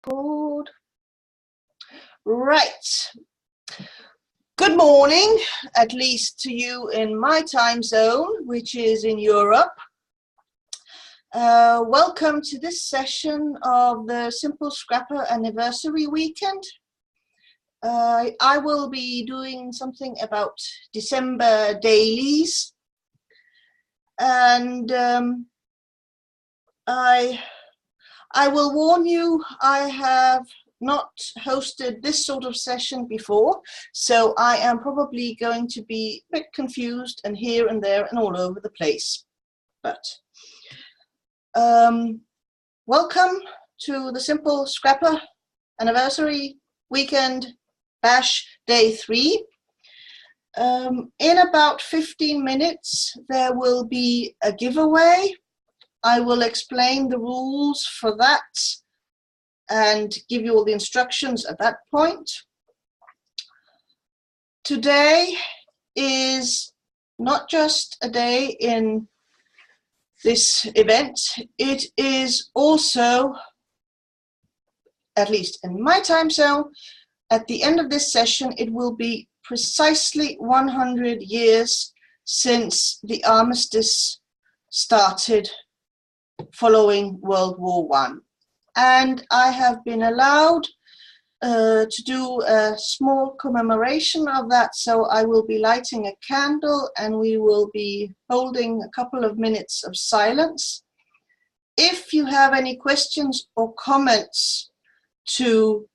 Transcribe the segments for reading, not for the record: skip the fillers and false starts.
Record. Right. Good morning, at least to you in my time zone, which is in Europe. Welcome to this session of the Simple Scrapper Anniversary Weekend. I will be doing something about December dailies, and I will warn you, I have not hosted this sort of session before, so I am probably going to be a bit confused and here and there and all over the place. But welcome to the Simple Scrapper Anniversary Weekend Bash Day 3. In about 15 minutes there will be a giveaway. I will explain the rules for that and give you all the instructions at that point. Today is not just a day in this event, it is also, at least in my time zone, at the end of this session, it will be precisely 100 years since the armistice started following World War I. And I have been allowed to do a small commemoration of that, so I will be lighting a candle and we will be holding a couple of minutes of silence. If you have any questions or comments to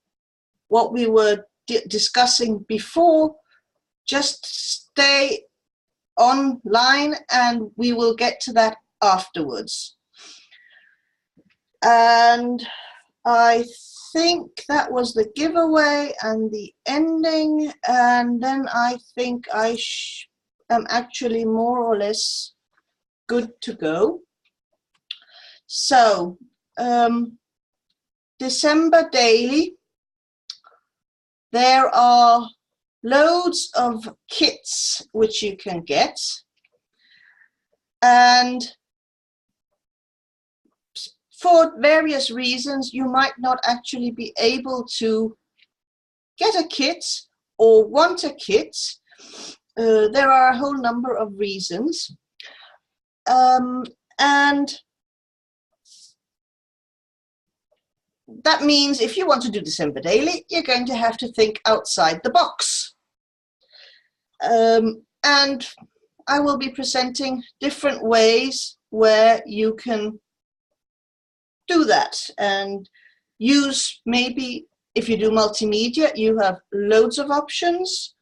what we were discussing before, just stay online and we will get to that afterwards. And I think that was the giveaway and the ending, and then I think I am actually more or less good to go. So December daily, there are loads of kits which you can get, and for various reasons, you might not actually be able to get a kit or want a kit. There are a whole number of reasons. And that means if you want to do December Daily, you're going to have to think outside the box. And I will be presenting different ways where you can do that and use, maybe if you do multimedia, you have loads of options.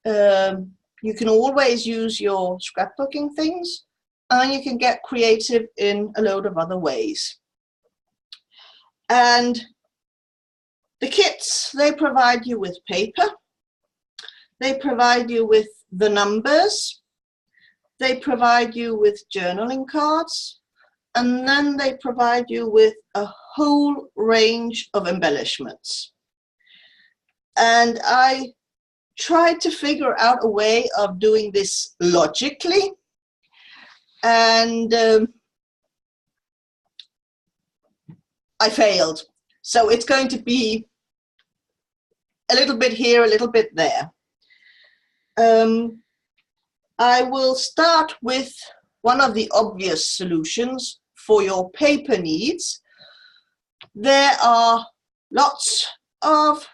You can always use your scrapbooking things, and you can get creative in a load of other ways. And the kits, they provide you with paper, they provide you with the numbers, they provide you with journaling cards, and then they provide you with a whole range of embellishments. And I tried to figure out a way of doing this logically, and I failed. So it's going to be a little bit here, a little bit there. I will start with one of the obvious solutions for your paper needs. There are lots of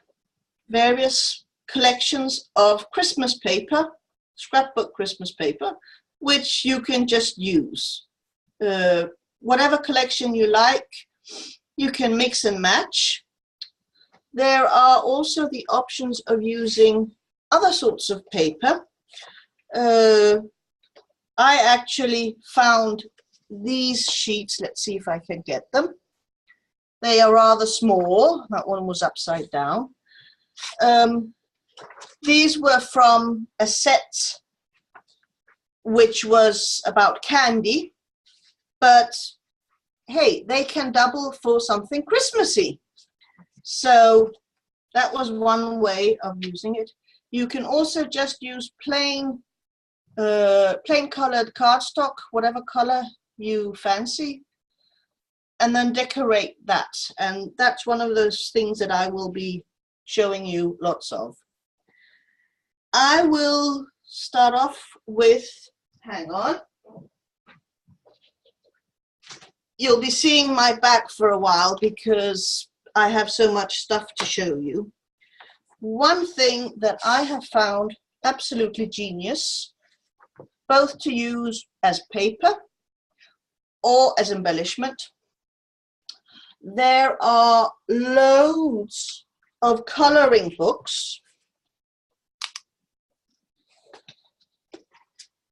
various collections of Christmas paper, scrapbook Christmas paper, which you can just use. Whatever collection you like, you can mix and match. There are also the options of using other sorts of paper. I actually found these sheets. Let's see if I can get them. They are rather small. That one was upside down. These were from a set which was about candy, but hey, they can double for something Christmassy. So that was one way of using it. You can also just use plain colored cardstock, whatever color you fancy. and then decorate that. And that's one of those things that I will be showing you lots of. I will start off with, hang on, you'll be seeing my back for a while because I have so much stuff to show you. One thing that I have found absolutely genius, both to use as paper or as embellishment, there are loads of coloring books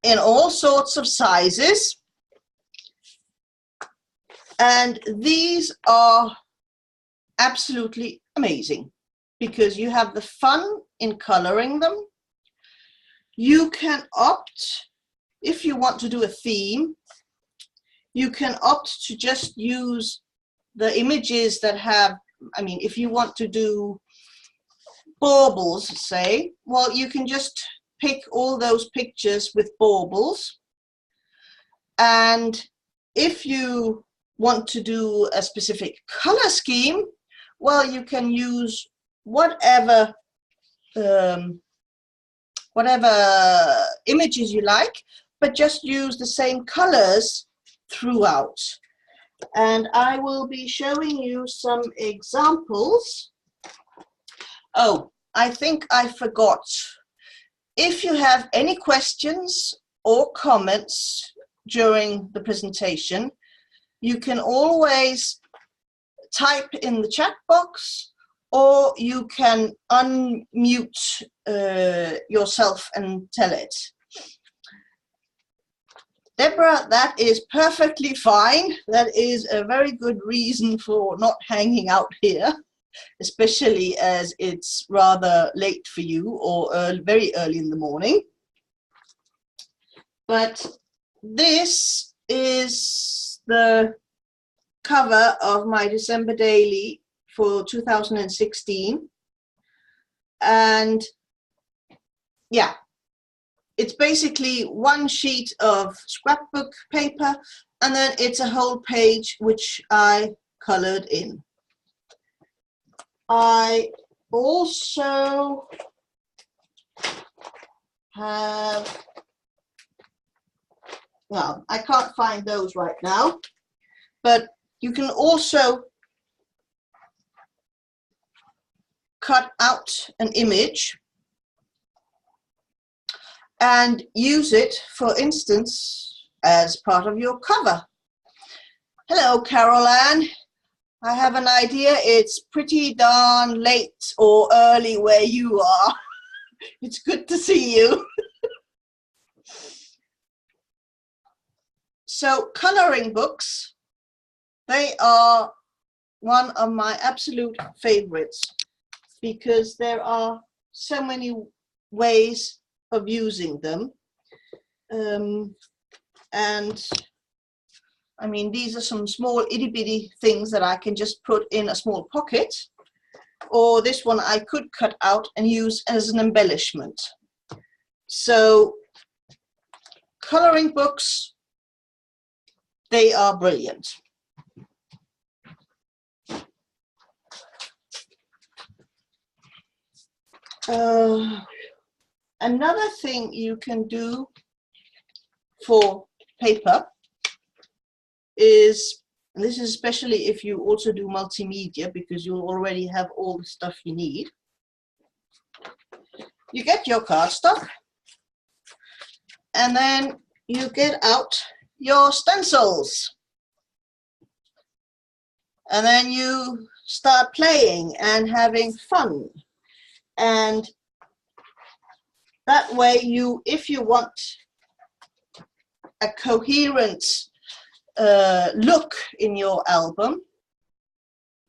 in all sorts of sizes, and these are absolutely amazing because you have the fun in coloring them. You can opt, if you want to do a theme, you can opt to just use the images that have, I mean, if you want to do baubles, say, well, you can just pick all those pictures with baubles. And if you want to do a specific color scheme, well, you can use whatever images you like, but just use the same colors throughout. And I will be showing you some examples. Oh, I think I forgot. If you have any questions or comments during the presentation, you can always type in the chat box, or you can unmute yourself and tell it. Deborah, that is perfectly fine. That is a very good reason for not hanging out here, especially as it's rather late for you or very early in the morning. But this is the cover of my December daily for 2016. And yeah, it's basically one sheet of scrapbook paper, and then it's a whole page which I colored in. I also have, well, I can't find those right now, but you can also cut out an image and use it, for instance, as part of your cover. Hello, Carol Ann. I have an idea. It's pretty darn late or early where you are. It's good to see you. So coloring books, they are one of my absolute favorites because there are so many ways of using them. And I mean, these are some small itty bitty things that I can just put in a small pocket, or this one I could cut out and use as an embellishment. So coloring books, they are brilliant. Another thing you can do for paper is, and this is especially if you also do multimedia, because you'll already have all the stuff you need. You get your cardstock, and then you get out your stencils, and then you start playing and having fun. And that way you, if you want a coherent look in your album,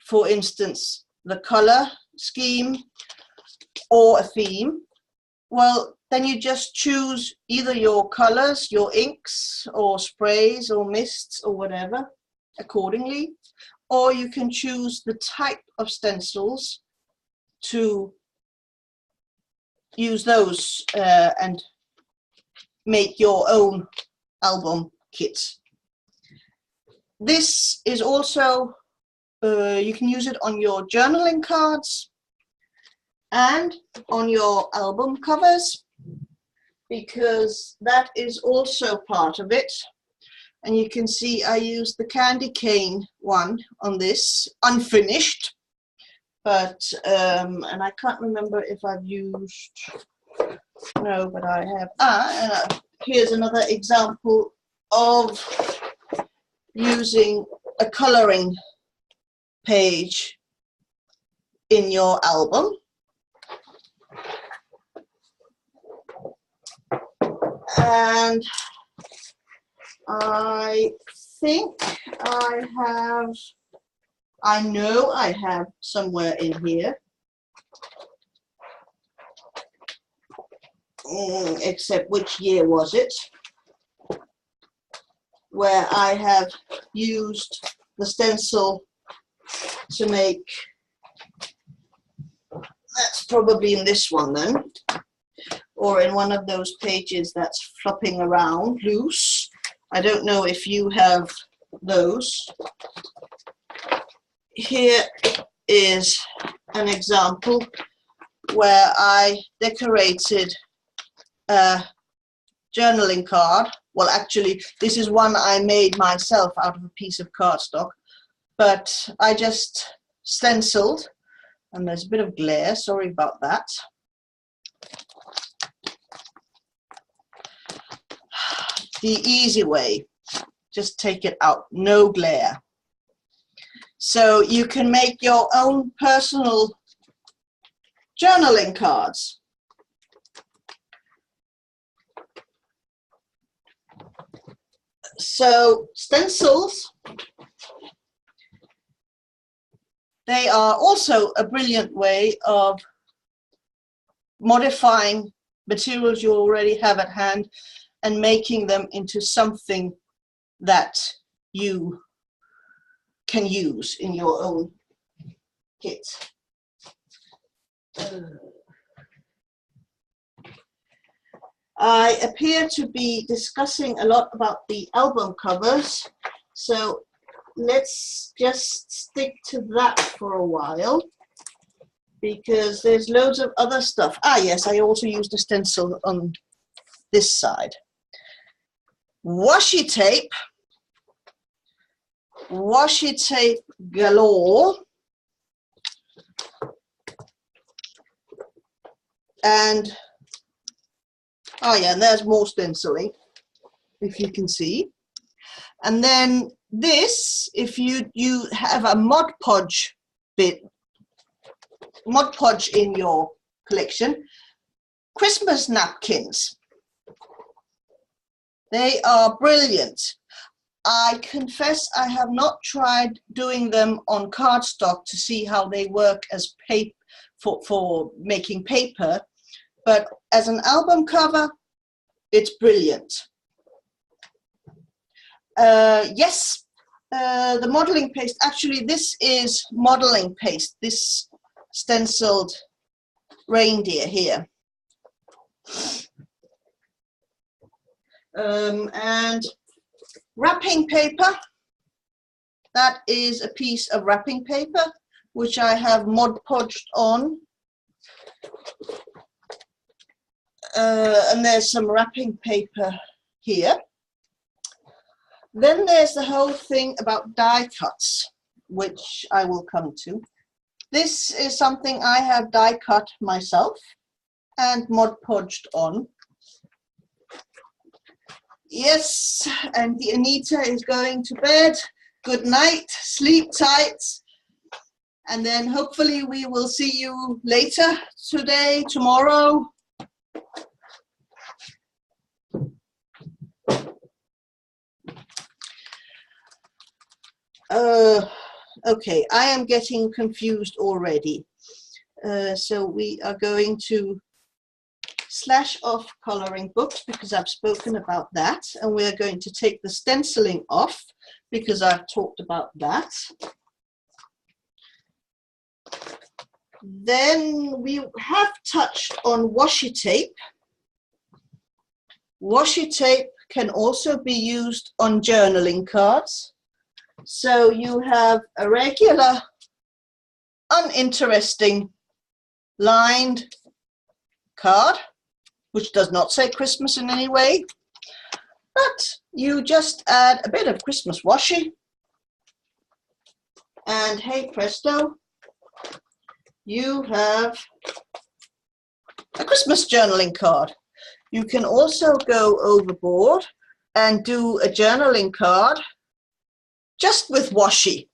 for instance, the color scheme or a theme, well, then you just choose either your colors, your inks or sprays or mists or whatever accordingly, or you can choose the type of stencils to use those and make your own album kit. this is also, you can use it on your journaling cards and on your album covers, because that is also part of it. And you can see I used the candy cane one on this, unfinished, but and I can't remember if I've used, no, but I have. Here's another example of using a coloring page in your album. And I think I know I have somewhere in here, except which year was it, where I have used the stencil to make, that's probably in this one then, or in one of those pages that's flopping around loose. I don't know if you have those. Here is an example where I decorated a journaling card. Well, actually, this is one I made myself out of a piece of cardstock, but I just stenciled, and there's a bit of glare, sorry about that. The easy way, just take it out, no glare. So you can make your own personal journaling cards. So stencils, they are also a brilliant way of modifying materials you already have at hand and making them into something that you can use in your own kit. I appear to be discussing a lot about the album covers, so let's just stick to that for a while, because there's loads of other stuff. Ah yes, I also used a stencil on this side. Washi tape galore. And oh yeah, and there's more stenciling, if you can see. And then this, if you have a Mod Podge in your collection, Christmas napkins. They are brilliant. I confess I have not tried doing them on cardstock to see how they work as paper for making paper, but as an album cover, it's brilliant. Yes, the modeling paste, actually this is modeling paste, this stenciled reindeer here. And wrapping paper, that is a piece of wrapping paper which I have Mod Podged on. And there's some wrapping paper here. Then there's the whole thing about die cuts, which I will come to. This is something I have die cut myself and Mod Podged on. Yes, and the Anita is going to bed. Good night, sleep tight, and then hopefully we will see you later today, tomorrow. Okay, I am getting confused already. So we are going to slash off coloring books because I've spoken about that, and we're going to take the stenciling off because I've talked about that. Then we have touched on washi tape. Washi tape can also be used on journaling cards. So you have a regular, uninteresting, lined card, which does not say Christmas in any way, but you just add a bit of Christmas washi, and hey presto, you have a Christmas journaling card. You can also go overboard and do a journaling card just with washi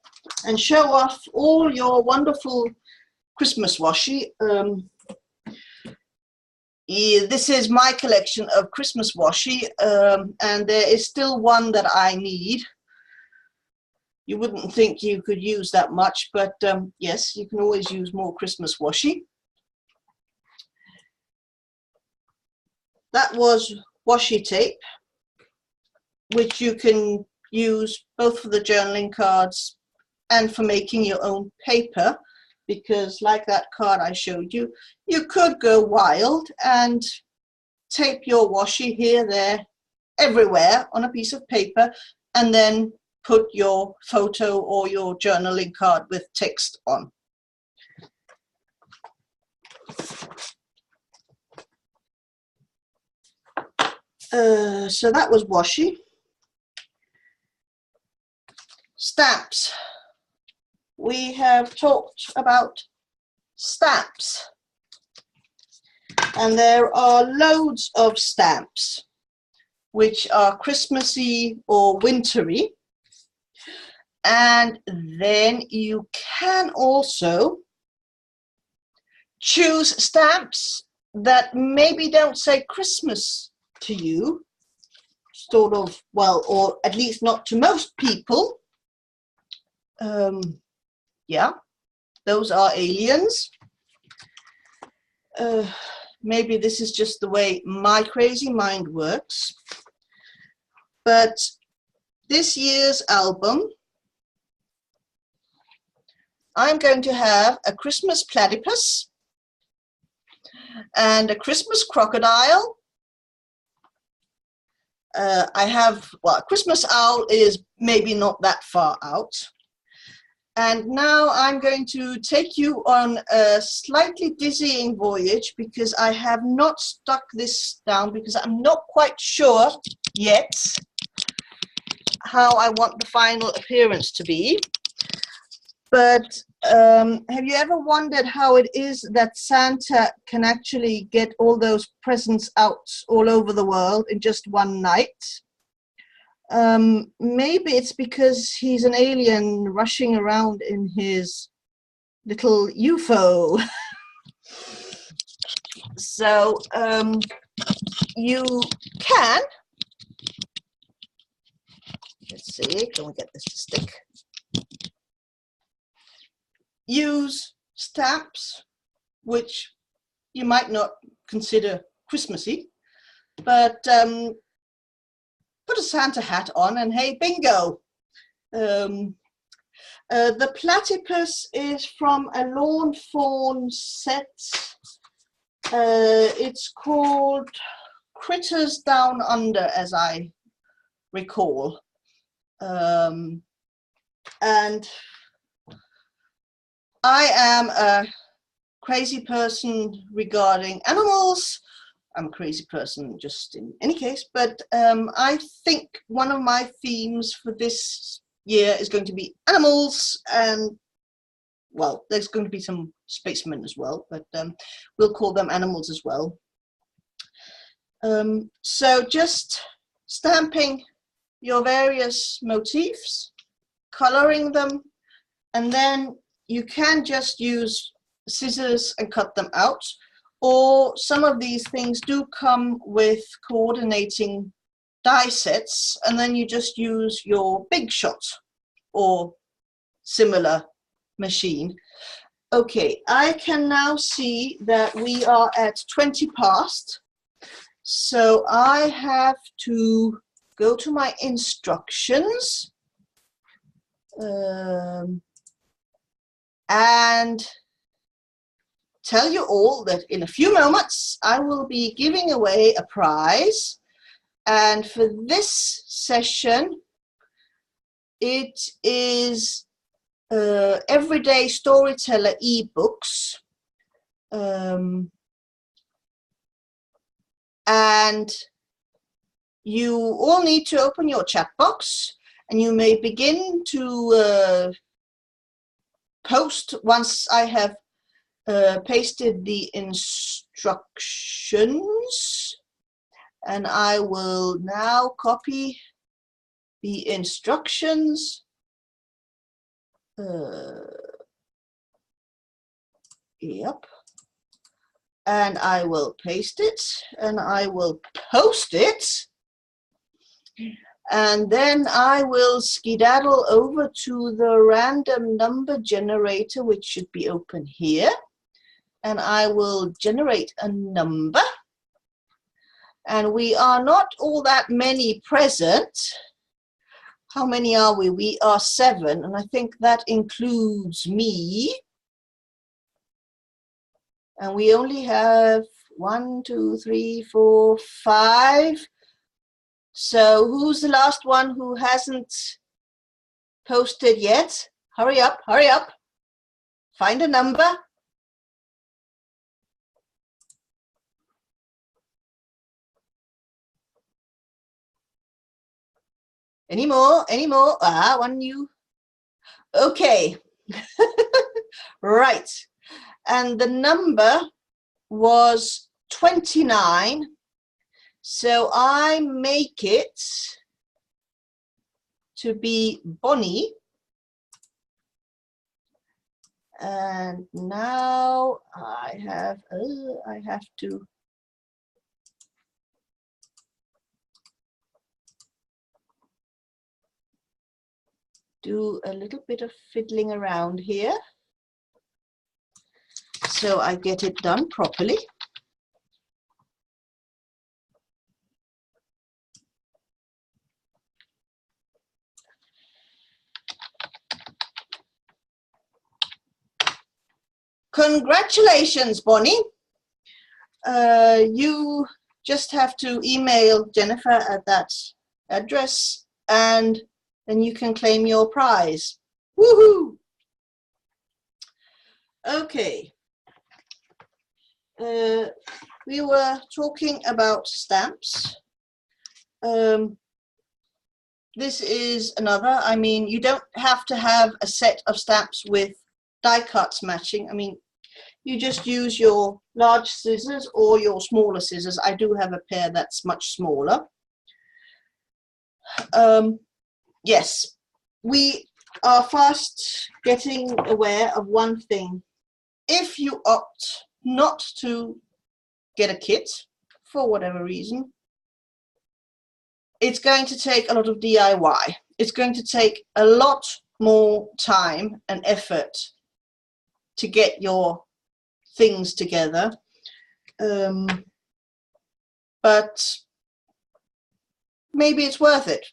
and show off all your wonderful Christmas washi. This is my collection of Christmas washi, and there is still one that I need. You wouldn't think you could use that much, but yes, you can always use more Christmas washi. That was washi tape, which you can use both for the journaling cards and for making your own paper, because like that card I showed you, you could go wild and tape your washi here, there, everywhere on a piece of paper, and then put your photo or your journaling card with text on. So that was washi. Stamps. We have talked about stamps, and there are loads of stamps which are Christmassy or wintry, and then you can also choose stamps that maybe don't say Christmas to you, sort of, well, or at least not to most people. Yeah, those are aliens. Maybe this is just the way my crazy mind works, but this year's album, I'm going to have a Christmas platypus and a Christmas crocodile. I have, well, Christmas owl is maybe not that far out. And now I'm going to take you on a slightly dizzying voyage, because I have not stuck this down, because I'm not quite sure yet how I want the final appearance to be. But have you ever wondered how it is that Santa can actually get all those presents out all over the world in just one night? Maybe it's because he's an alien rushing around in his little UFO. So you can, let's see, can we get this to stick? Use stamps which you might not consider Christmassy, but put a Santa hat on and hey, bingo! The platypus is from a lawn fawn set. It's called Critters Down Under, as I recall. And I am a crazy person regarding animals. I'm a crazy person just in any case, but I think one of my themes for this year is going to be animals, and well, there's going to be some spacemen as well, but we'll call them animals as well. So just stamping your various motifs, coloring them, and then you can just use scissors and cut them out. Or some of these things do come with coordinating die sets, and then you just use your Big Shot or similar machine. Okay, I can now see that we are at 20 past, so I have to go to my instructions and tell you all that in a few moments I will be giving away a prize. And for this session, It is Everyday Storyteller ebooks. And you all need to open your chat box, and you may begin to post once I have pasted the instructions. And I will now copy the instructions. Yep. And I will paste it, and I will post it. And then I will skedaddle over to the random number generator, which should be open here. And I will generate a number. And we are not all that many present. How many are we? We are 7, and I think that includes me. And we only have 1, 2, 3, 4, 5. So who's the last one who hasn't posted yet? Hurry up, hurry up. Find a number. Any more? Any more? Ah, one new. Okay. Right. And the number was 29. So I make it to be Bonnie. And now I have to do a little bit of fiddling around here so I get it done properly. Congratulations, Bonnie. You just have to email Jennifer at that address, and then you can claim your prize. Woohoo! Okay. We were talking about stamps. This is another. I mean, you don't have to have a set of stamps with die cuts matching. I mean, you just use your large scissors or your smaller scissors. I do have a pair that's much smaller. Yes, we are fast getting aware of one thing. If you opt not to get a kit for whatever reason, it's going to take a lot of DIY. It's going to take a lot more time and effort to get your things together. But maybe it's worth it,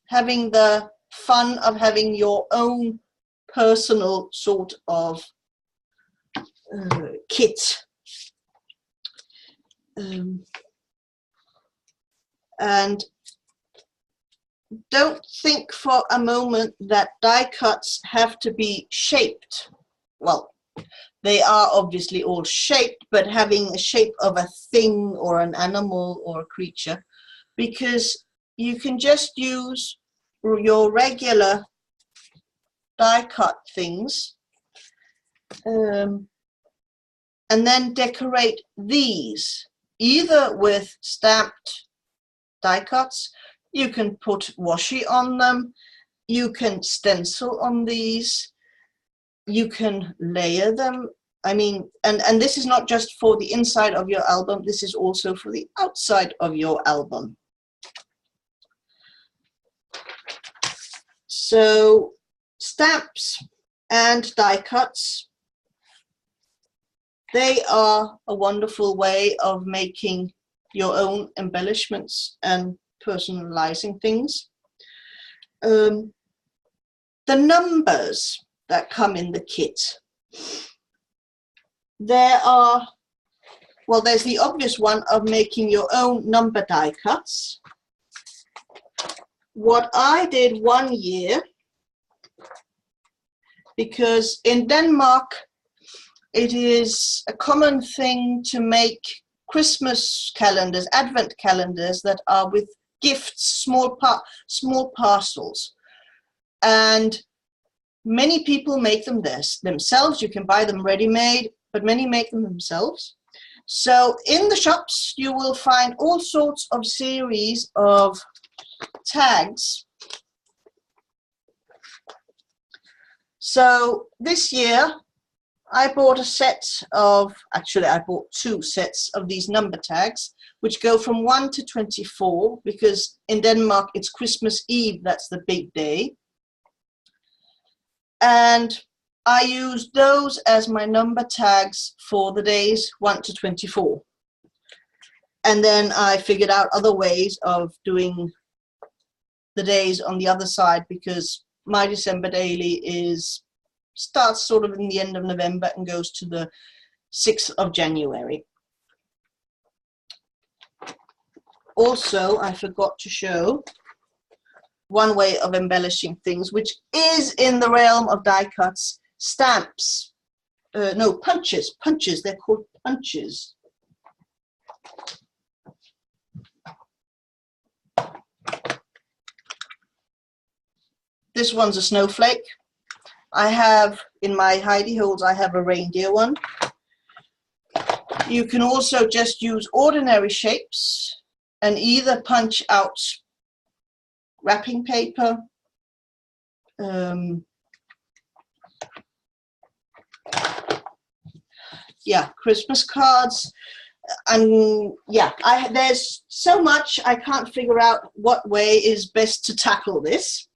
having the fun of having your own personal sort of kit. And don't think for a moment that die cuts have to be shaped. Well, they are obviously all shaped, but having a shape of a thing or an animal or a creature, because you can just use your regular die cut things and then decorate these either with stamped die cuts. You can put washi on them, you can stencil on these, you can layer them. I mean, and this is not just for the inside of your album, this is also for the outside of your album. So stamps and die cuts, they are a wonderful way of making your own embellishments and personalizing things. The numbers that come in the kit, there are, well, there's the obvious one of making your own number die cuts. What I did one year because in Denmark it is a common thing to make Christmas calendars, Advent calendars that are with gifts, small parcels, and many people make them themselves. You can buy them ready-made, but many make them themselves. So in the shops you will find all sorts of series of tags. So this year I bought a set of, actually I bought 2 sets of these number tags, which go from 1 to 24, because in Denmark it's Christmas Eve, that's the big day. And I used those as my number tags for the days 1 to 24. And then I figured out other ways of doing the days on the other side, because my December daily starts sort of in the end of November and goes to the 6th of January. Also, I forgot to show one way of embellishing things, which is in the realm of die cuts: stamps. No, punches. They're called punches. This one's a snowflake. I have, in my hidey holes, I have a reindeer one. You can also just use ordinary shapes and either punch out wrapping paper, Christmas cards, and there's so much I can't figure out what way is best to tackle this.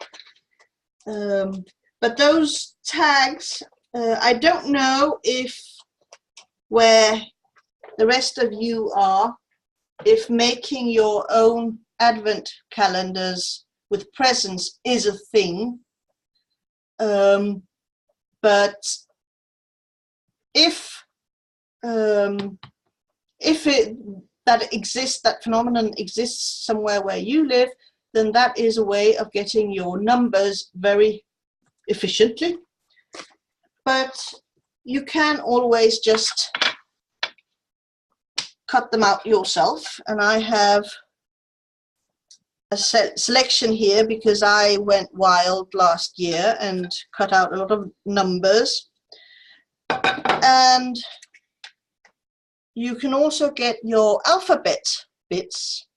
But those tags, I don't know if where the rest of you are, if making your own Advent calendars with presents is a thing. But if that phenomenon exists somewhere where you live, then that is a way of getting your numbers very efficiently. But you can always just cut them out yourself, and I have a selection here because I went wild last year and cut out a lot of numbers. And you can also get your alphabet bits,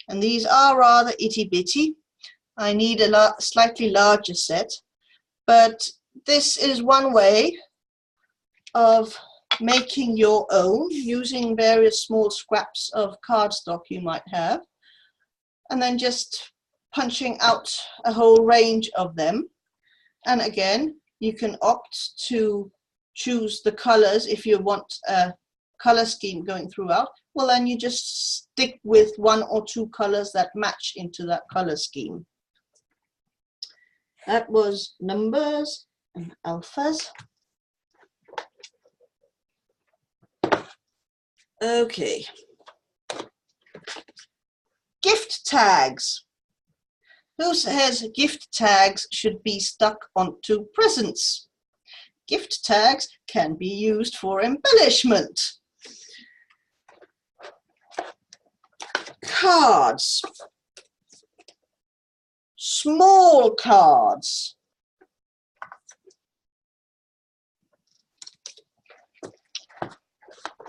and these are rather itty-bitty. I need a slightly larger set, but this is one way of making your own using various small scraps of cardstock you might have, and then just punching out a whole range of them. And again, you can opt to choose the colors. If you want a color scheme going throughout, well, then you just stick with 1 or 2 colors that match into that color scheme. That was numbers and alphas. Okay. Gift tags. Who says gift tags should be stuck onto presents? Gift tags can be used for embellishment. Cards. Small cards.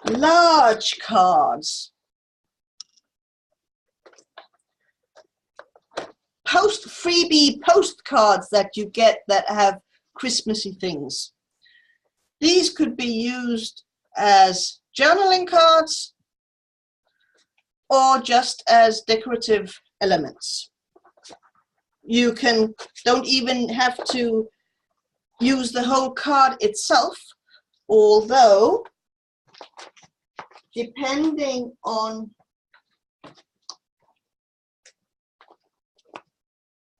Large cards. Freebie postcards that you get that have Christmassy things. These could be used as journaling cards or just as decorative elements. You don't even have to use the whole card itself, although depending on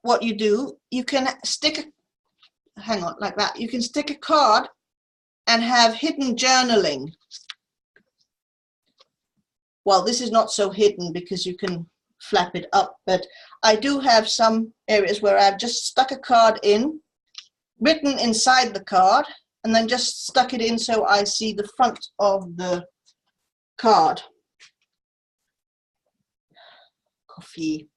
what you do, you can stick like that. You can stick a card and have hidden journaling. Well, this is not so hidden because you can flap it up, but I do have some areas where I've just stuck a card in, written inside the card, and then just stuck it in so I see the front of the card. Coffee.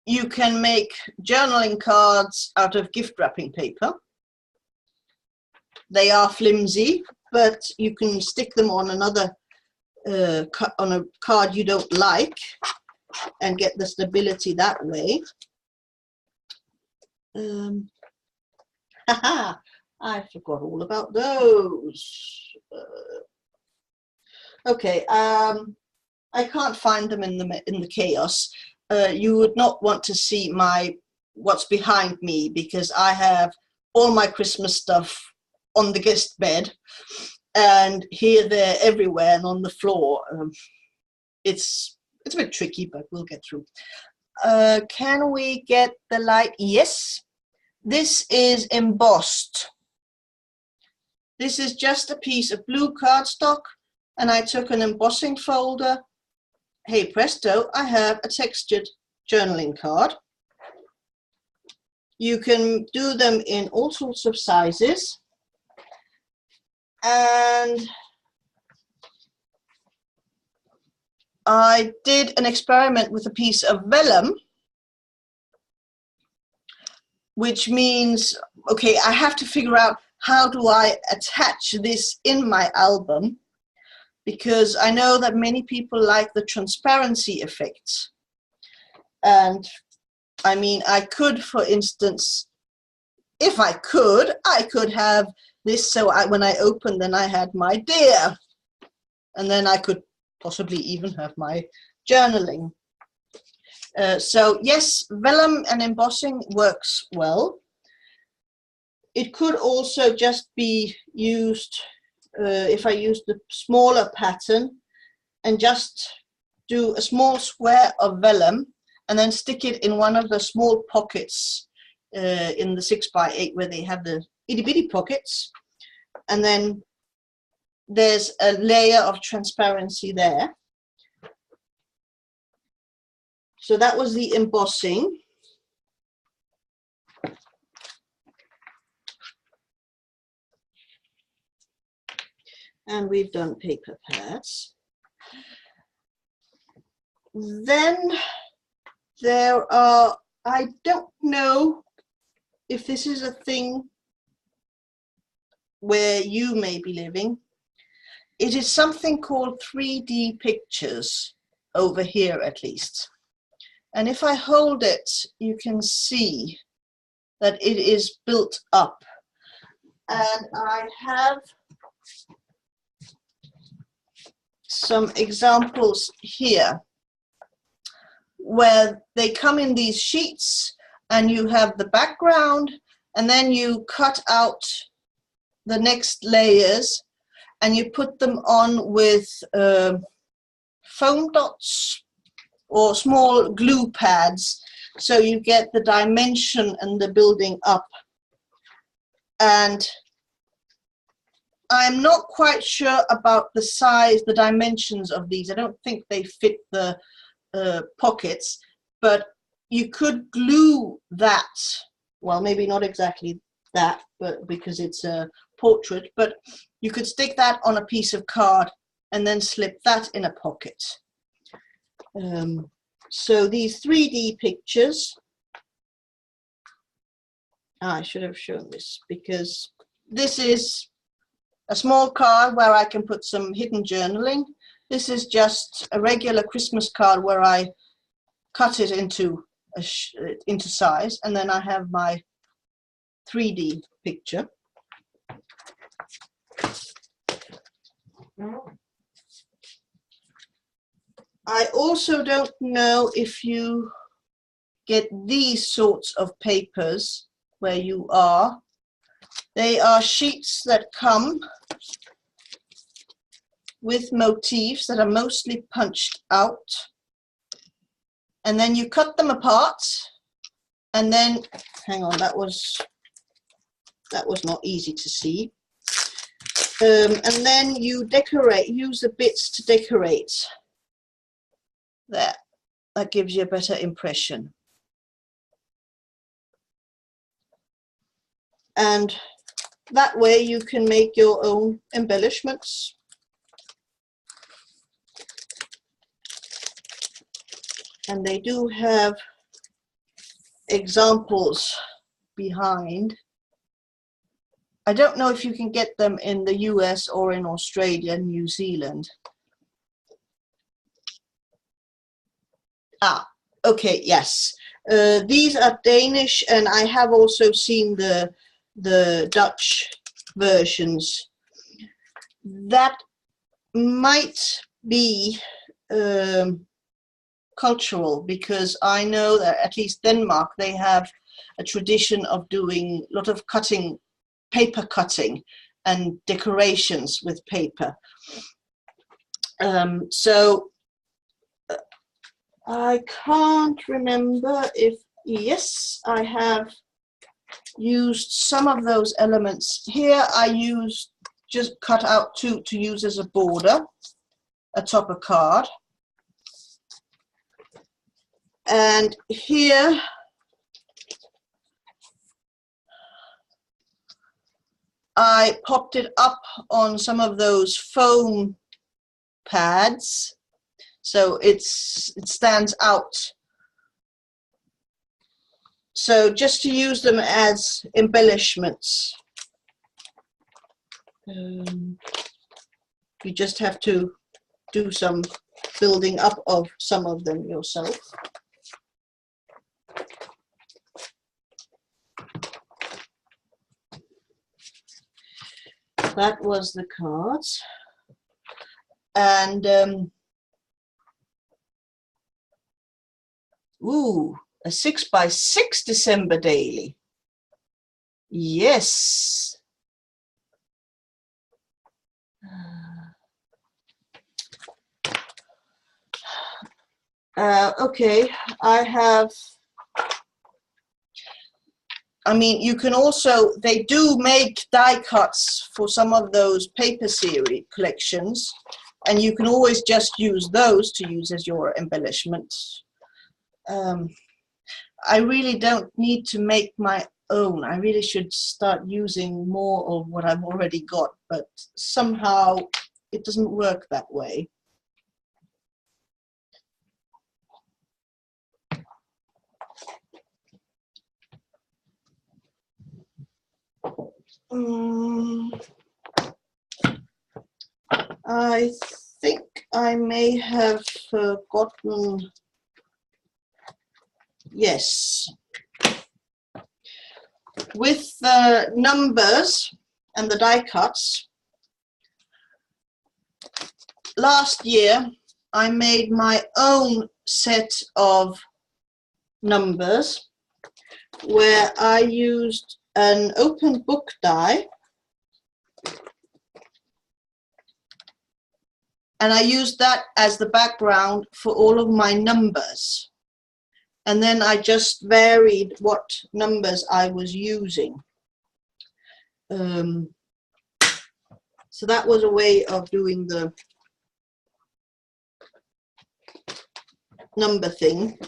You can make journaling cards out of gift wrapping paper. They are flimsy, but you can stick them on another on a card you don't like and get the stability that way. Haha, I forgot all about those. Okay, I can't find them in the chaos. You would not want to see what's behind me, because I have all my Christmas stuff on the guest bed, and here, there, everywhere, and on the floor. It's a bit tricky, but we'll get through. Can we get the light? Yes. This is embossed. This is just a piece of blue cardstock, and I took an embossing folder. Hey presto, I have a textured journaling card. You can do them in all sorts of sizes. And I did an experiment with a piece of vellum, which means, okay, I have to figure out how do I attach this in my album, because I know that many people like the transparency effect. And I mean, I could, for instance, if I could have this so when I opened, then I had my deer, and then I could possibly even have my journaling. So yes, vellum and embossing works well. It could also just be used if I use the smaller pattern and just do a small square of vellum and then stick it in one of the small pockets in the 6x8 where they have the itty bitty pockets, and then there's a layer of transparency there. So that was the embossing. And we've done paper pads. Then there are, I don't know if this is a thing where you may be living. It is something called 3D pictures, over here at least. And if I hold it, you can see that it is built up. And I have some examples here where they come in these sheets, and you have the background, and then you cut out the next layers and you put them on with foam dots or small glue pads, so you get the dimension and the building up. And I'm not quite sure about the size, the dimensions of these. I don't think they fit the pockets, but you could glue that, well, maybe not exactly that, but because it's a portrait, but you could stick that on a piece of card and then slip that in a pocket. So these 3D pictures, I should have shown this, because this is a small card where I can put some hidden journaling. This is just a regular Christmas card where I cut it into size, and then I have my 3D picture. I also don't know if you get these sorts of papers where you are. They are sheets that come with motifs that are mostly punched out, and then you cut them apart, and then, hang on, that was not easy to see. And then you decorate, use the bits to decorate There, that gives you a better impression. And that way you can make your own embellishments. And they do have examples behind. I don't know if you can get them in the US or in Australia, New Zealand. Ah, okay, yes. These are Danish, and I have also seen the Dutch versions. That might be cultural, because I know that at least Denmark, they have a tradition of doing a lot of cutting, paper cutting and decorations with paper. So I can't remember if, yes, I have used some of those elements. Here I used just cut out two to use as a border atop a card. And here I popped it up on some of those foam pads, so it stands out. So just to use them as embellishments. You just have to do some building up of some of them yourself. That was the cards. And ooh, a 6x6 December daily. Yes. Okay, I mean, you can also, they do make die cuts for some of those paper series collections, and you can always just use those to use as your embellishment. I really don't need to make my own. I really should start using more of what I've already got, but somehow it doesn't work that way. I think I may have forgotten. Yes. With the numbers and the die cuts, last year I made my own set of numbers where I used an open book die, and I used that as the background for all of my numbers. And then I just varied what numbers I was using. So that was a way of doing the number thing.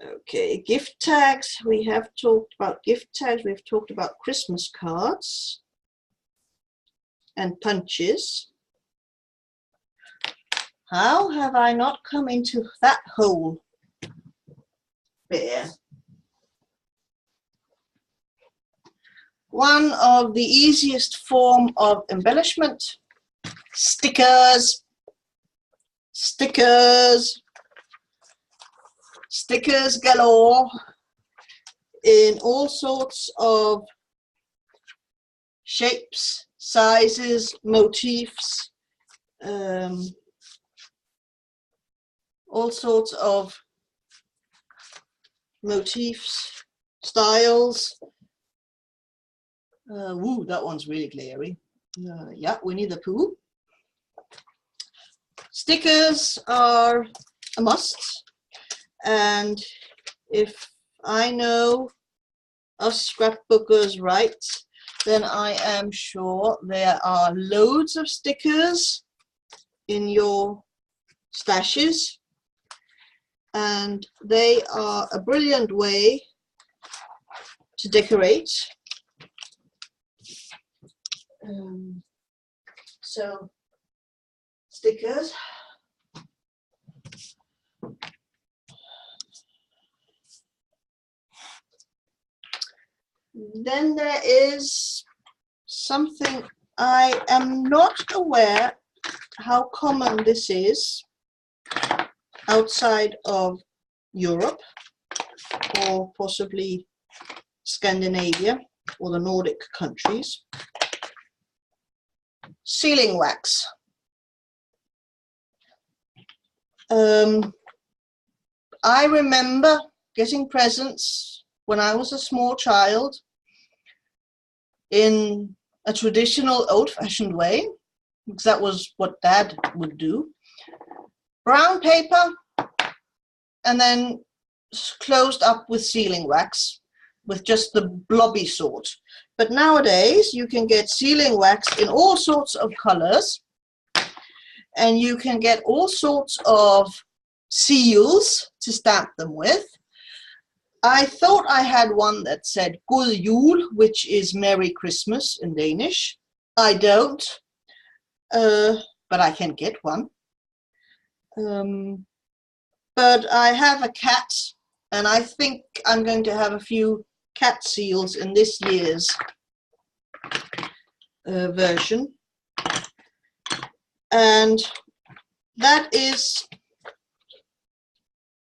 Okay, gift tags. We have talked about gift tags. We've talked about Christmas cards and punches. How have I not come into that hole there? One of the easiest form of embellishment, stickers. Stickers. Stickers galore in all sorts of shapes, sizes, motifs, all sorts of motifs, styles. Woo, that one's really glary. Yeah, Winnie the Pooh. Stickers are a must. And if I know us scrapbookers right, then I am sure there are loads of stickers in your stashes, and they are a brilliant way to decorate. So stickers. Then there is something I am not aware how common this is outside of Europe or possibly Scandinavia or the Nordic countries. Sealing wax. I remember getting presents when I was a small child in a traditional old-fashioned way, because that was what Dad would do. Brown paper and then closed up with sealing wax, with just the blobby sort. But nowadays you can get sealing wax in all sorts of colors, and you can get all sorts of seals to stamp them with. I thought I had one that said God Jul, which is Merry Christmas in Danish. I don't, but I can get one. But I have a cat, and I think I'm going to have a few cat seals in this year's version. And that is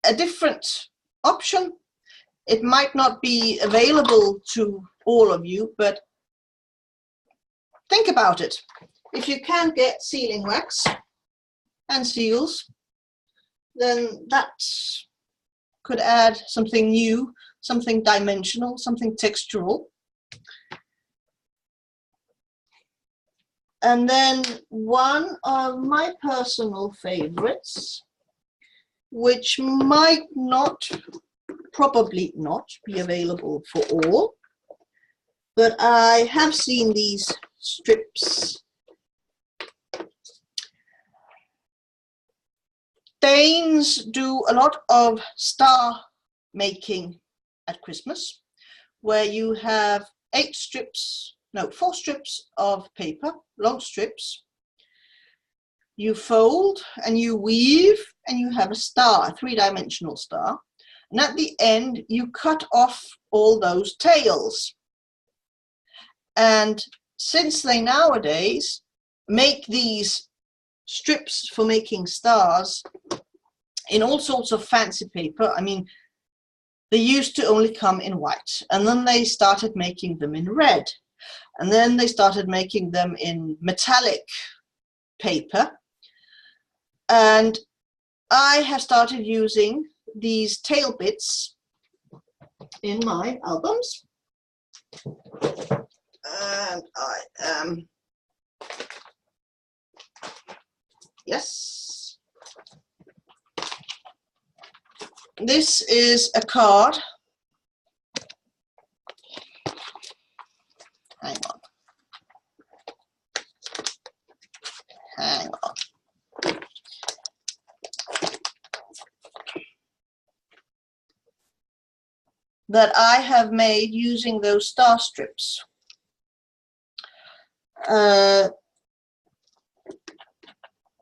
a different option. It might not be available to all of you, but think about it. If you can get sealing wax and seals, then that could add something new, something dimensional, something textural. And then one of my personal favorites, which might not, probably not be available for all, but I have seen these strips. Danes do a lot of star making at Christmas, where you have 4 strips of paper, long strips. You fold and you weave and you have a star, a 3-dimensional star. And at the end, you cut off all those tails. And since they nowadays make these strips for making stars in all sorts of fancy paper, I mean, they used to only come in white, and then they started making them in red, and then they started making them in metallic paper. And I have started using these tail bits in my albums, and I am, yes, this is a card. Hang on. Hang on. That I have made using those star strips.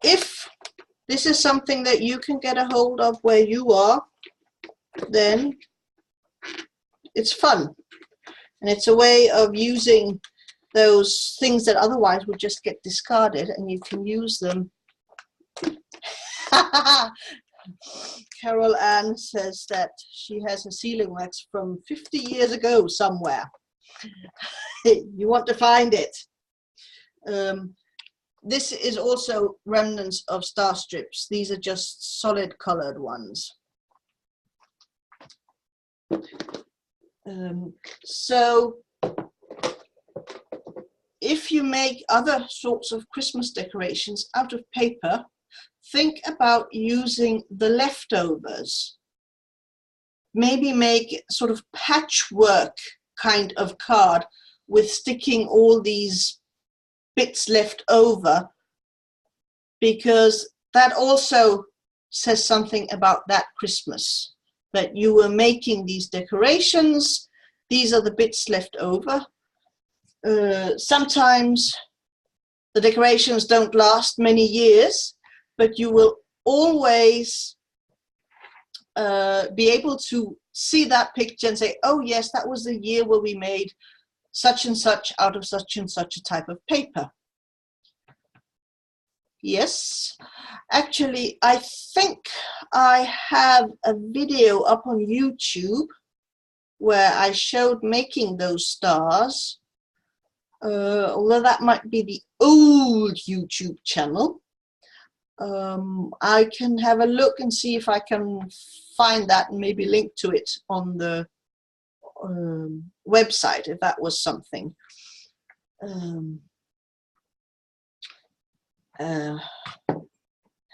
If this is something that you can get a hold of where you are, then it's fun. And it's a way of using those things that otherwise would just get discarded, and you can use them. Carol Ann says that she has a sealing wax from 50 years ago somewhere. You want to find it. This is also remnants of star strips. These are just solid colored ones. So if you make other sorts of Christmas decorations out of paper, think about using the leftovers. Maybe make sort of patchwork kind of card with sticking all these bits left over, because that also says something about that Christmas, that you were making these decorations. These are the bits left over. Sometimes the decorations don't last many years, but you will always be able to see that picture and say, oh yes, that was the year where we made such and such out of such and such a type of paper. Yes, actually, I think I have a video up on YouTube where I showed making those stars, although that might be the old YouTube channel. I can have a look and see if I can find that and maybe link to it on the website, if that was something. Hang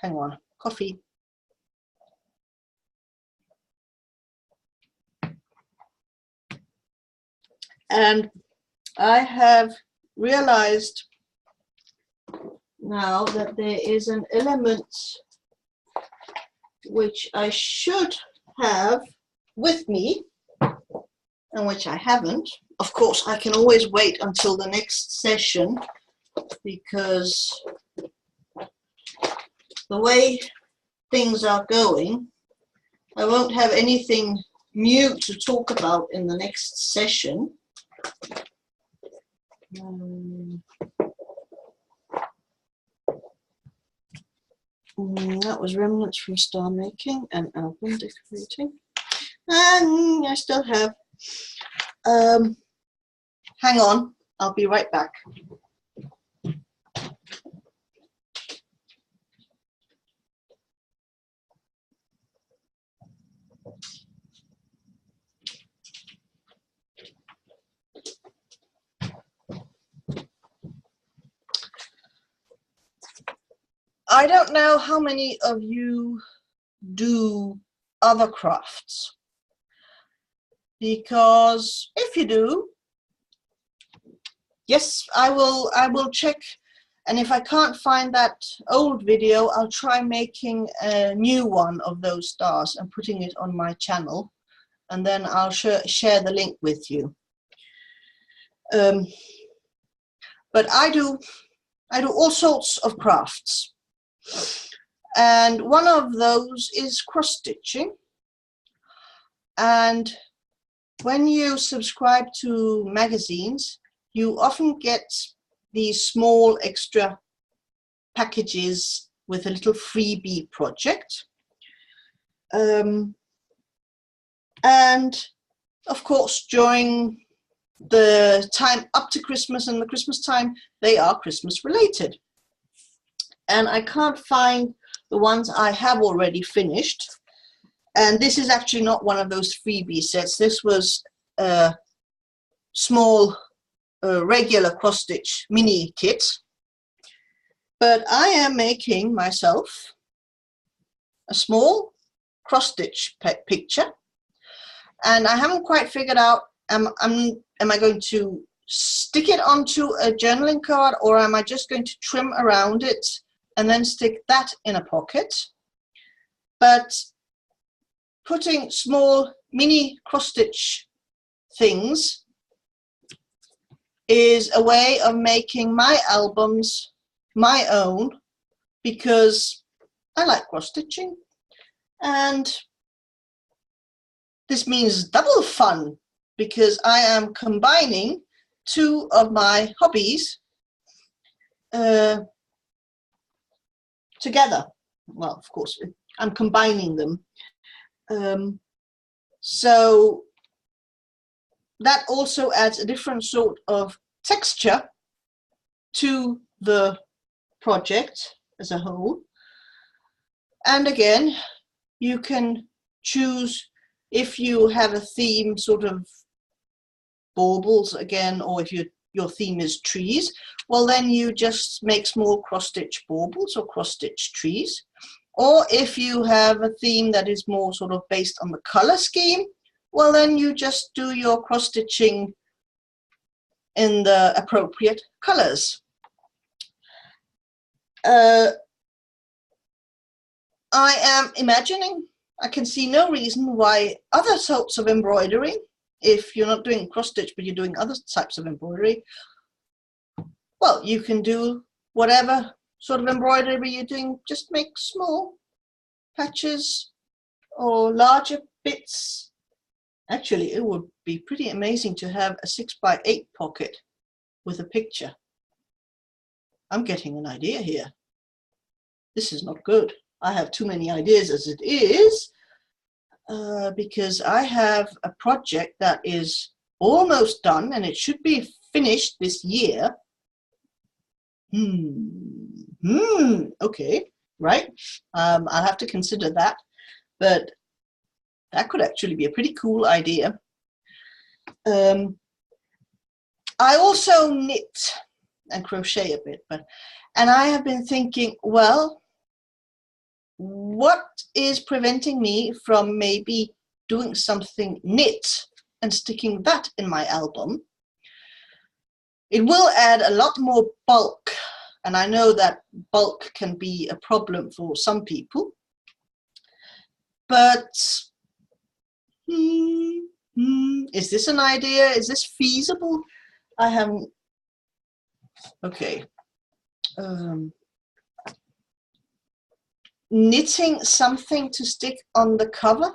on, coffee. And I have realized now that there is an element which I should have with me and which I haven't. Of course, I can always wait until the next session, because the way things are going, I won't have anything new to talk about in the next session. That was remnants from star making and album decorating. And I still have, hang on, I'll be right back. I don't know how many of you do other crafts, because if you do, yes, I will check, and if I can't find that old video, I'll try making a new one of those stars and putting it on my channel, and then I'll share the link with you. But I do all sorts of crafts. And one of those is cross stitching. And when you subscribe to magazines, you often get these small extra packages with a little freebie project. And of course, during the time up to Christmas and the Christmas time, they are Christmas related. And I can't find the ones I have already finished. And this is actually not one of those freebie sets. This was a small regular cross stitch mini kit. But I am making myself a small cross stitch picture. And I haven't quite figured out, am I going to stick it onto a journaling card, or am I just going to trim around it and then stick that in a pocket? But putting small mini cross-stitch things is a way of making my albums my own, because I like cross-stitching, and this means double fun, because I am combining two of my hobbies together. Well, of course, I'm combining them. So that also adds a different sort of texture to the project as a whole. And again, you can choose if you have a theme, sort of baubles again, or if your theme is trees, well then you just make small cross-stitch baubles or cross-stitch trees. Or if you have a theme that is more sort of based on the color scheme, well then you just do your cross-stitching in the appropriate colors. I am imagining, I can see no reason why other sorts of embroidery, if you're not doing cross stitch but you're doing other types of embroidery, well, you can do whatever sort of embroidery you're doing, just make small patches or larger bits. Actually, it would be pretty amazing to have a 6x8 pocket with a picture. I'm getting an idea here. This is not good. I have too many ideas as it is, because I have a project that is almost done and it should be finished this year. Okay, right. I'll have to consider that, but that could actually be a pretty cool idea. I also knit and crochet a bit, and I have been thinking, well, what is preventing me from maybe doing something knit and sticking that in my album? It will add a lot more bulk, and I know that bulk can be a problem for some people, but is this an idea? Is this feasible? I haven't. Okay. Knitting something to stick on the cover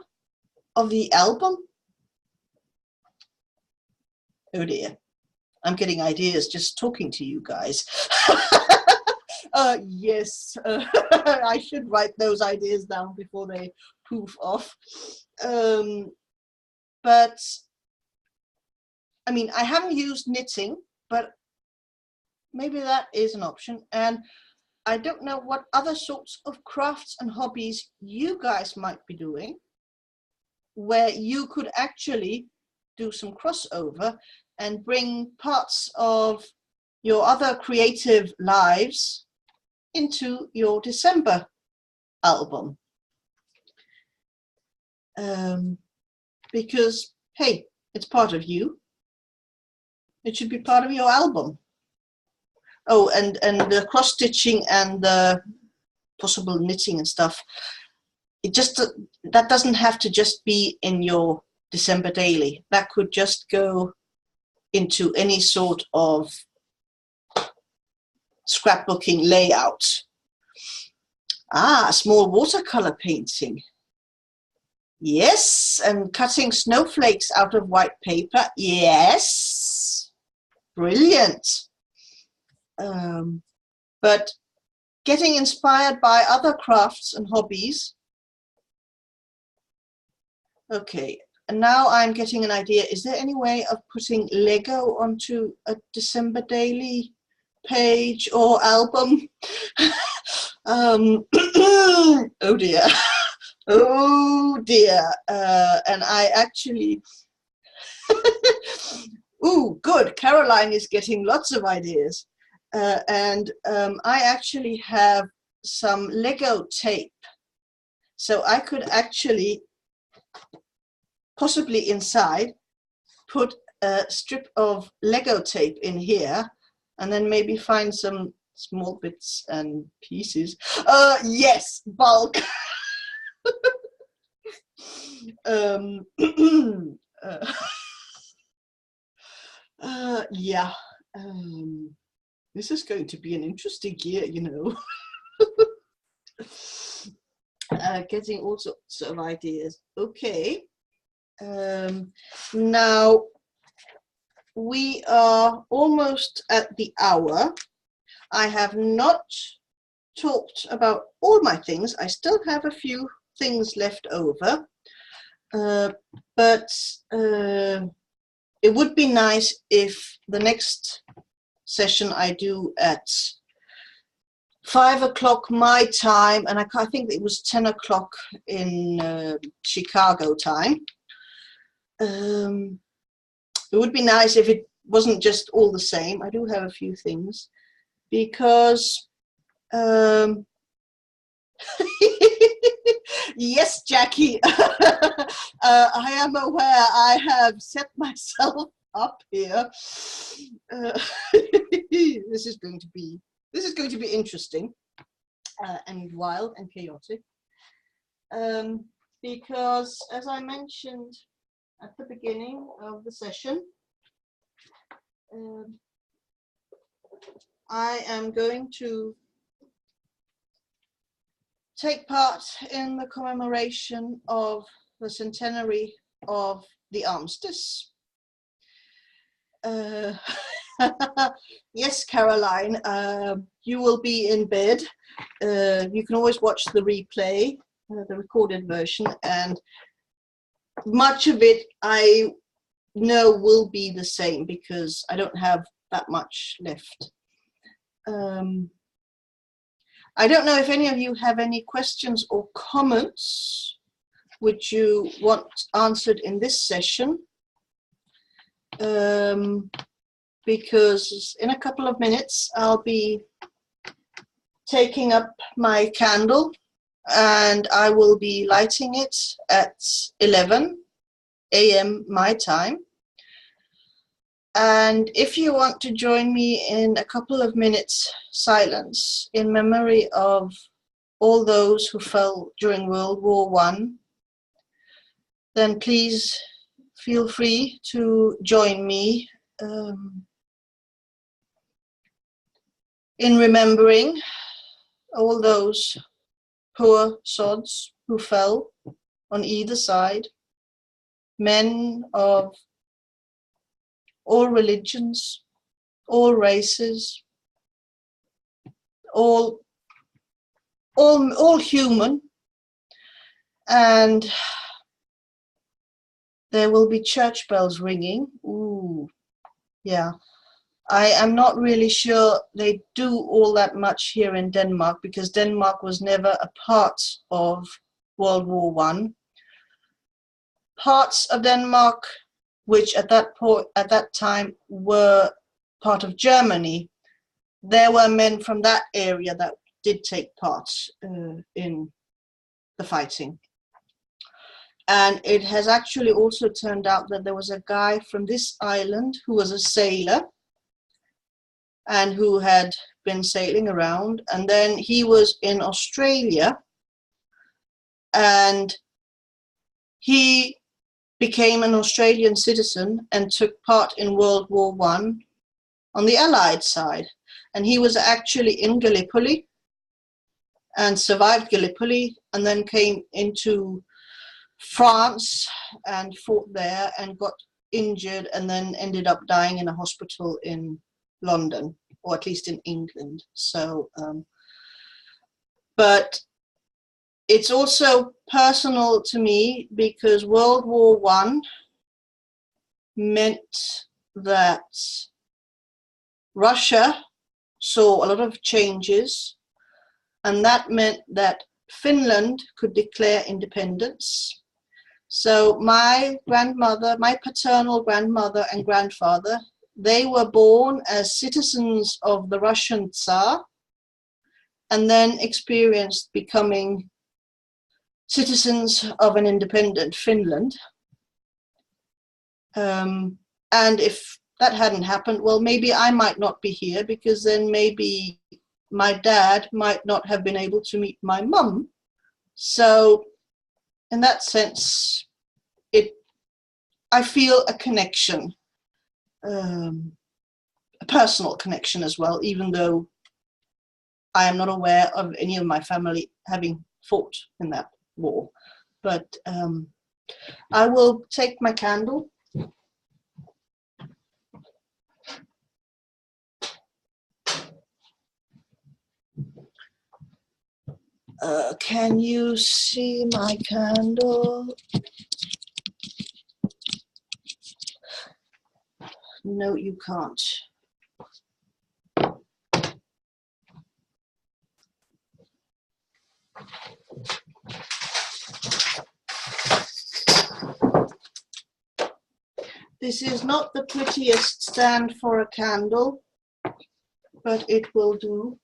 of the album? Oh dear. I'm getting ideas just talking to you guys. Yes, I should write those ideas down before they poof off. But I mean, I haven't used knitting, but maybe that is an option. And I don't know what other sorts of crafts and hobbies you guys might be doing, where you could actually do some crossover and bring parts of your other creative lives into your December album. Because, hey, it's part of you. It should be part of your album. Oh, and the cross stitching and the possible knitting and stuff, that doesn't have to just be in your December daily. That could just go into any sort of scrapbooking layout. Small watercolor painting. Yes, and cutting snowflakes out of white paper. Yes, brilliant. But getting inspired by other crafts and hobbies. Okay, and now I'm getting an idea. Is there any way of putting Lego onto a December daily page or album? Oh dear. Oh dear. And I actually ooh, good. Caroline is getting lots of ideas. And I actually have some Lego tape. So I could actually possibly inside put a strip of Lego tape in here and then maybe find some small bits and pieces. Yes, bulk. Yeah. This is going to be an interesting year, you know. Getting all sorts of ideas. Okay. Now we are almost at the hour. I have not talked about all my things. I still have a few things left over, but it would be nice if the next session I do at 5 o'clock my time, and I think it was 10 o'clock in Chicago time. It would be nice if it wasn't just all the same. I do have a few things because yes, Jackie, I am aware I have set myself up here. This is going to be interesting and wild and chaotic, because as I mentioned at the beginning of the session, I am going to take part in the commemoration of the centenary of the armistice. Yes, Caroline, you will be in bed. You can always watch the replay, the recorded version, and much of it I know will be the same because I don't have that much left. I don't know if any of you have any questions or comments which you want answered in this session, because in a couple of minutes I'll be taking up my candle and I will be lighting it at 11 a.m. my time. And if you want to join me in a couple of minutes silence in memory of all those who fell during World War I, then please feel free to join me in remembering all those poor sods who fell on either side, men of all religions, all races, all human, and there will be church bells ringing. Ooh, yeah. I am not really sure they do all that much here in Denmark because Denmark was never a part of World War I. Parts of Denmark, which at that time were part of Germany, there were men from that area that did take part in the fighting. And it has actually also turned out that there was a guy from this island who was a sailor and who had been sailing around, and then he was in Australia and he became an Australian citizen and took part in World War I on the Allied side. And he was actually in Gallipoli and survived Gallipoli and then came into France and fought there and got injured and then ended up dying in a hospital in London, or at least in England. So, but it's also personal to me because World War I meant that Russia saw a lot of changes, and that meant that Finland could declare independence. So my grandmother, my paternal grandmother and grandfather, they were born as citizens of the Russian Tsar and then experienced becoming citizens of an independent Finland. And if that hadn't happened, well, maybe I might not be here because then maybe my dad might not have been able to meet my mum. So in that sense, I feel a connection, a personal connection as well, even though I am not aware of any of my family having fought in that war. But I will take my candle. Can you see my candle? No, you can't. This is not the prettiest stand for a candle, but it will do.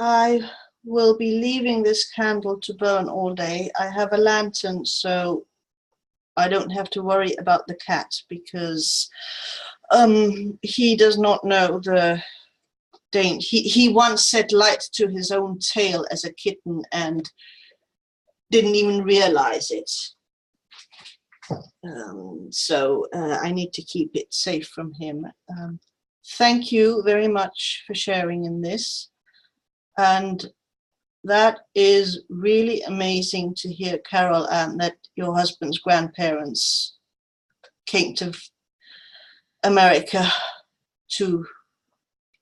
I will be leaving this candle to burn all day. I have a lantern, so I don't have to worry about the cat, because he does not know the danger. He once set light to his own tail as a kitten and didn't even realize it. So I need to keep it safe from him. Thank you very much for sharing in this. And that is really amazing to hear, Carol, and that your husband's grandparents came to America to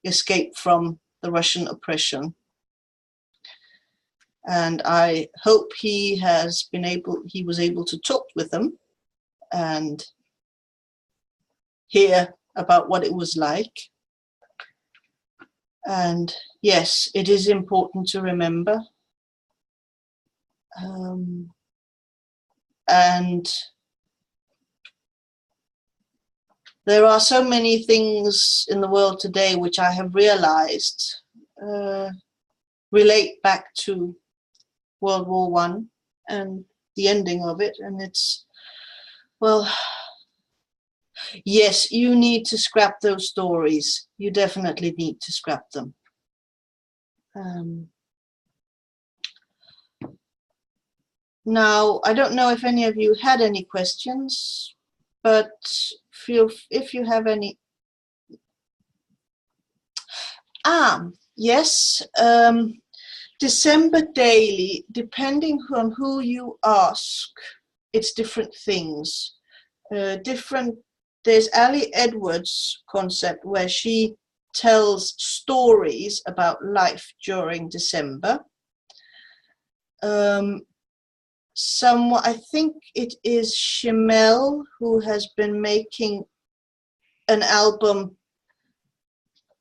escape from the Russian oppression. And I hope he was able to talk with them and hear about what it was like. And yes, it is important to remember. And there are so many things in the world today which I have realized relate back to World War I and the ending of it. And it's, well, yes, you need to scrap those stories. You definitely need to scrap them. Now, I don't know if any of you had any questions, but if you have any. Yes, December daily, depending on who you ask, it's different things. There's Ali Edwards' concept where she tells stories about life during December. I think it is Shimel who has been making an album.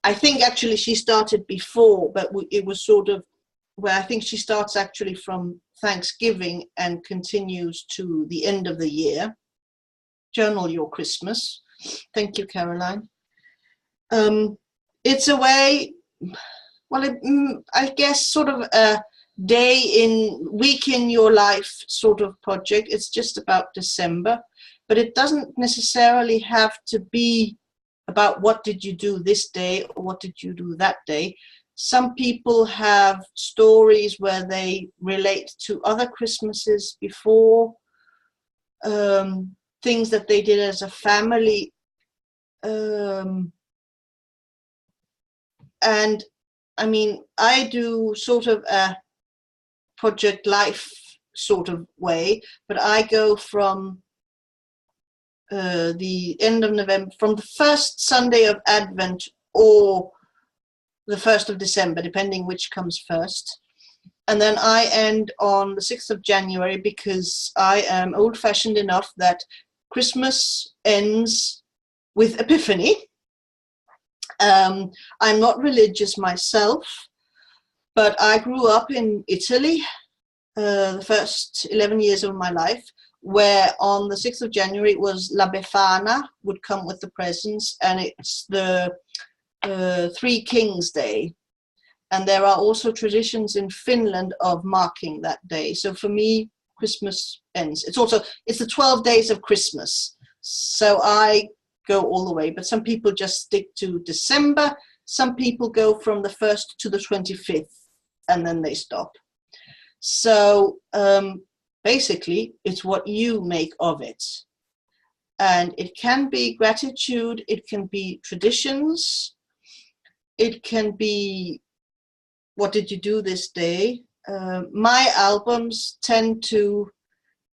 I think actually she started before, but it was sort of where I think she starts actually from Thanksgiving and continues to the end of the year. Journal Your Christmas. Thank you, Caroline. It's a way, well, I guess sort of a week in your life sort of project. It's just about December, but it doesn't necessarily have to be about what did you do this day or what did you do that day. Some people have stories where they relate to other Christmases before, things that they did as a family. And I mean, I do sort of a project life sort of way, but I go from the end of November, from the first Sunday of Advent or the 1st of December, depending which comes first. And then I end on the 6th of January because I am old-fashioned enough that Christmas ends with Epiphany. I'm not religious myself, but I grew up in Italy the first 11 years of my life, where on the 6th of January it was La Befana would come with the presents, and it's the Three Kings Day. And there are also traditions in Finland of marking that day. So for me, Christmas ends. It's the 12 days of Christmas. So I go all the way, but some people just stick to December. Some people go from the 1st to the 25th and then they stop. So basically it's what you make of it. And it can be gratitude, it can be traditions, it can be what did you do this day. My albums tend to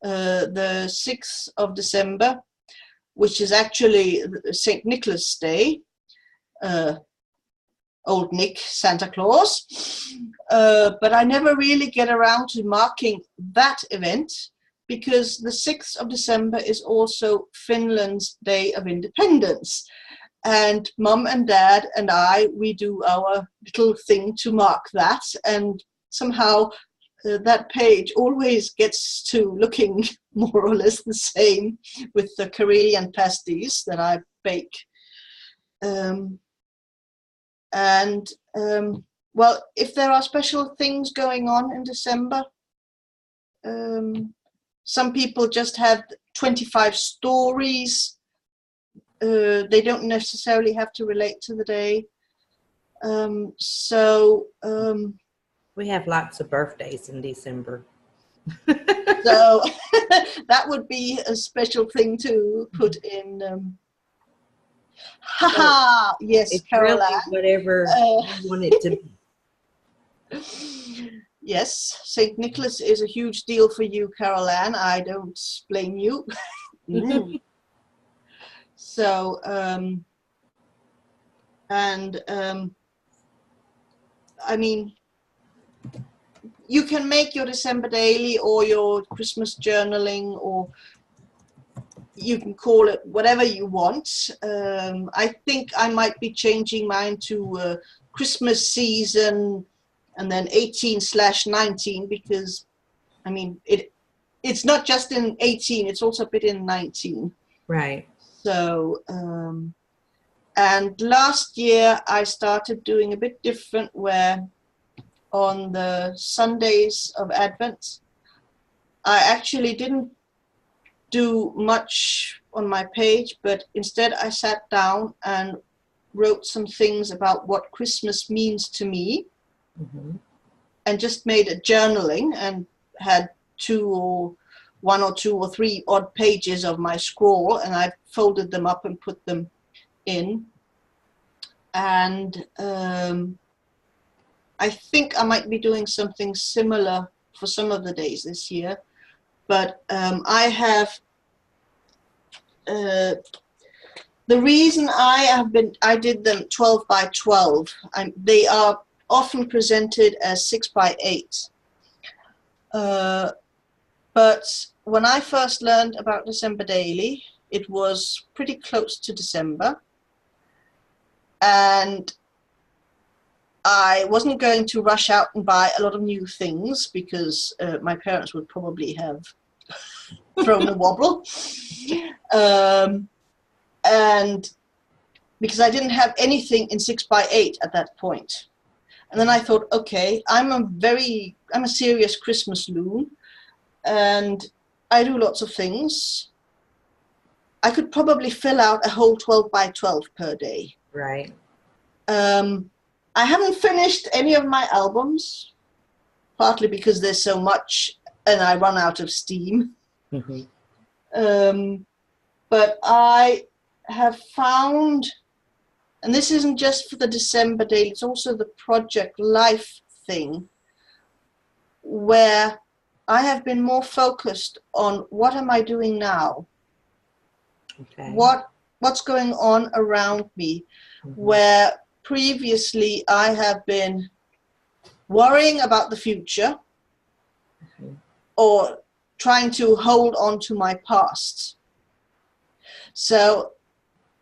the 6th of December, which is actually St. Nicholas Day, Old Nick, Santa Claus. But I never really get around to marking that event because the 6th of December is also Finland's Day of Independence. And Mum and Dad and we do our little thing to mark that. And somehow that page always gets to looking more or less the same with the Karelian pasties that I bake. well, if there are special things going on in December, some people just have 25 stories. They don't necessarily have to relate to the day. We have lots of birthdays in December. So that would be a special thing to put in. Haha, yes, It's Caroline. really whatever you want it to be. Yes, St. Nicholas is a huge deal for you, Caroline. I don't blame you. So, I mean, you can make your December daily or your Christmas journaling, or you can call it whatever you want. I think I might be changing mine to Christmas season and then 18/19, because I mean it's not just in 18, it's also a bit in 19. Right. So and last year I started doing a bit different, where on the Sundays of Advent I actually didn't do much on my page, but instead I sat down and wrote some things about what Christmas means to me, and just made a journaling and had one or two or three odd pages of my scroll, and I folded them up and put them in. And I think I might be doing something similar for some of the days this year, but I have the reason I did them 12 by 12. They are often presented as 6 by 8. But when I first learned about December Daily, it was pretty close to December. And I wasn't going to rush out and buy a lot of new things, because my parents would probably have thrown a wobble. And because I didn't have anything in 6 by 8 at that point. And then I thought, okay, I'm a serious Christmas loon, and I do lots of things. I could probably fill out a whole 12 by 12 per day. Right. I haven't finished any of my albums, partly because there's so much and I run out of steam. But I have found, and this isn't just for the December daily, it's also the Project Life thing, where I have been more focused on what am I doing now? Okay. What's going on around me? Where previously I have been worrying about the future or trying to hold on to my past. So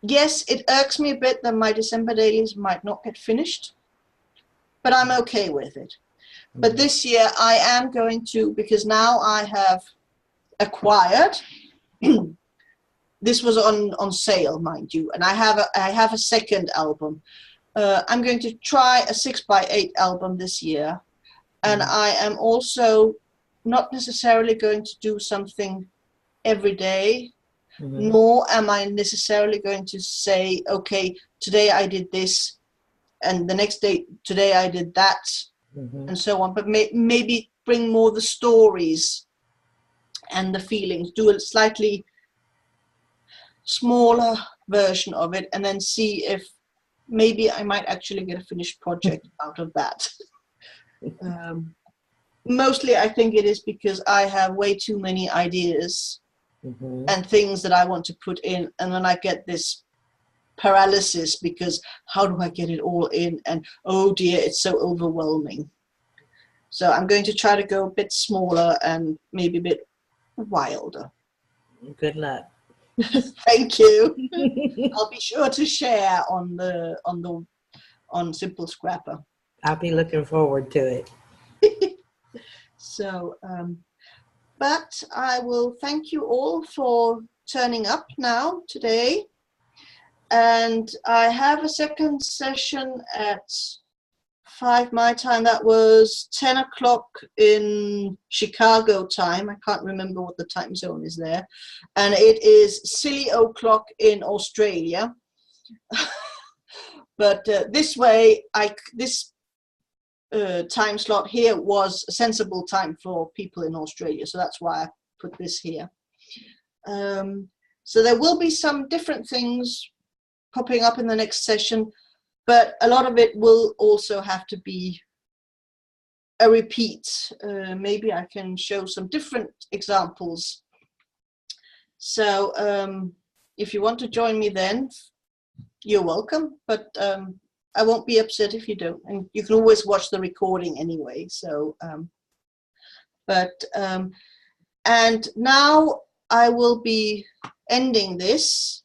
yes, it irks me a bit that my December dailies might not get finished, but I'm okay with it. But this year I am going to, because now I have acquired, this was on sale, mind you, and I have a second album. I'm going to try a 6 by 8 album this year, and I am also not necessarily going to do something every day, nor am I necessarily going to say, okay, today I did this, and the next day, today I did that, and so on. But maybe bring more the stories and the feelings, do a slightly smaller version of it, and then see if maybe I might actually get a finished project out of that. Mostly I think it is because I have way too many ideas and things that I want to put in, and then I get this paralysis because how do I get it all in, and oh dear, it's so overwhelming. So I'm going to try to go a bit smaller and maybe a bit wilder. Good luck. Thank you. I'll be sure to share on Simple Scrapper. I'll be looking forward to it. So, but I will thank you all for turning up now today. And I have a second session at 5 my time. That was 10 o'clock in Chicago time. I can't remember what the time zone is there. And it is silly o'clock in Australia. But this way, this time slot here was a sensible time for people in Australia. So that's why I put this here. So there will be some different things popping up in the next session, but a lot of it will also have to be a repeat. Maybe I can show some different examples. So if you want to join me then, you're welcome, but I won't be upset if you don't. And you can always watch the recording anyway. So, and now I will be ending this,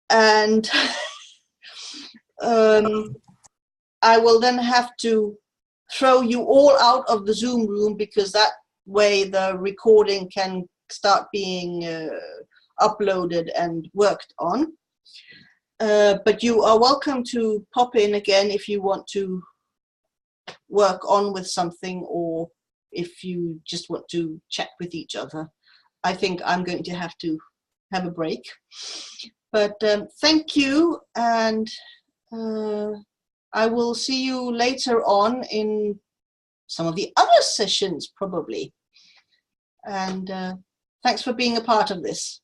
and I will then have to throw you all out of the Zoom room, because that way the recording can start being uploaded and worked on. But you are welcome to pop in again if you want to work on with something, or if you just want to chat with each other. I think I'm going to have a break. But thank you, and I will see you later on in some of the other sessions probably. And thanks for being a part of this.